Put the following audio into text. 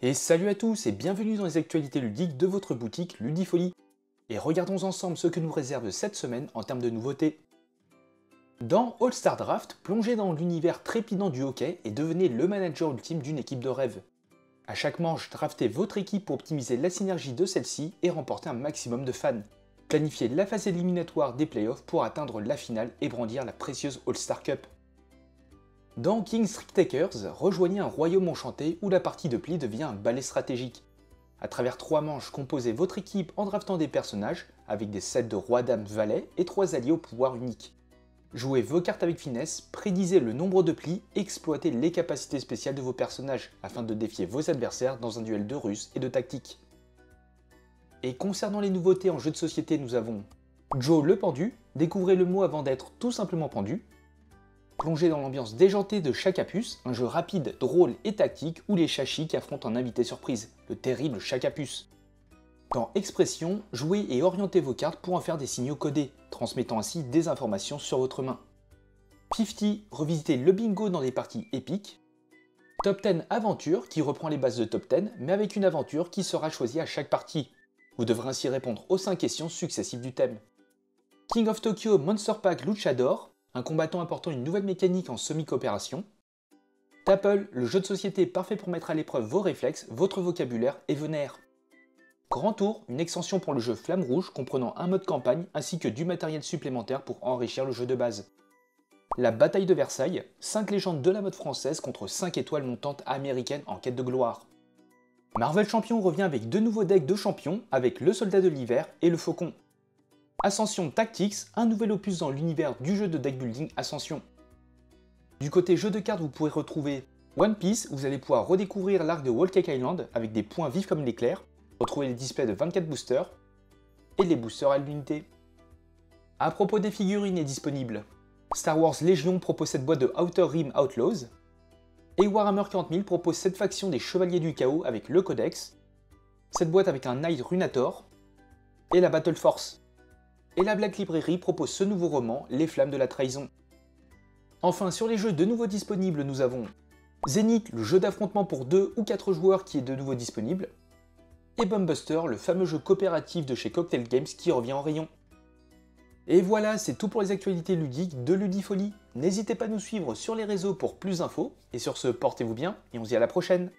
Et salut à tous et bienvenue dans les actualités ludiques de votre boutique Ludifolie. Et regardons ensemble ce que nous réserve cette semaine en termes de nouveautés. Dans All-Star Draft, plongez dans l'univers trépidant du hockey et devenez le manager ultime d'une équipe de rêve. À chaque manche, draftez votre équipe pour optimiser la synergie de celle-ci et remporter un maximum de fans. Planifiez la phase éliminatoire des playoffs pour atteindre la finale et brandir la précieuse All-Star Cup. Dans King's Trick Takers, rejoignez un royaume enchanté où la partie de pli devient un balai stratégique. À travers 3 manches, composez votre équipe en draftant des personnages avec des sets de roi, dame, valet et 3 alliés au pouvoir unique. Jouez vos cartes avec finesse, prédisez le nombre de plis et exploitez les capacités spéciales de vos personnages afin de défier vos adversaires dans un duel de ruse et de tactique. Et concernant les nouveautés en jeu de société, nous avons Joe le pendu, découvrez le mot avant d'être tout simplement pendu. Plongez dans l'ambiance déjantée de Chacapus, un jeu rapide, drôle et tactique où les chachis affrontent un invité surprise, le terrible Chacapus. Dans Expression, jouez et orientez vos cartes pour en faire des signaux codés, transmettant ainsi des informations sur votre main. 50, revisitez le bingo dans des parties épiques. Top 10 Aventure, qui reprend les bases de Top 10, mais avec une aventure qui sera choisie à chaque partie. Vous devrez ainsi répondre aux 5 questions successives du thème. King of Tokyo Monster Pack Luchador, un combattant apportant une nouvelle mécanique en semi-coopération. Tapple, le jeu de société parfait pour mettre à l'épreuve vos réflexes, votre vocabulaire et vos nerfs. Grand Tour, une extension pour le jeu Flamme Rouge comprenant un mode campagne ainsi que du matériel supplémentaire pour enrichir le jeu de base. La bataille de Versailles, 5 légendes de la mode française contre 5 étoiles montantes américaines en quête de gloire. Marvel Champion revient avec 2 nouveaux decks de champions avec le Soldat de l'Hiver et le Faucon. Ascension Tactics, un nouvel opus dans l'univers du jeu de deck building Ascension. Du côté jeu de cartes, vous pourrez retrouver One Piece, où vous allez pouvoir redécouvrir l'arc de Whole Cake Island avec des points vifs comme l'éclair, retrouver les displays de 24 boosters et les boosters à l'unité. À propos des figurines est disponible, Star Wars Légion propose cette boîte de Outer Rim Outlaws, et Warhammer 40 000 propose cette faction des Chevaliers du Chaos avec le Codex, cette boîte avec un Knight Runator et la Battle Force. Et la Black Library propose ce nouveau roman, Les Flammes de la Trahison. Enfin, sur les jeux de nouveau disponibles, nous avons Zenith, le jeu d'affrontement pour 2 ou 4 joueurs qui est de nouveau disponible, et Buster, le fameux jeu coopératif de chez Cocktail Games qui revient en rayon. Et voilà, c'est tout pour les actualités ludiques de Ludifolie. N'hésitez pas à nous suivre sur les réseaux pour plus d'infos, et sur ce, portez-vous bien, et on se dit à la prochaine.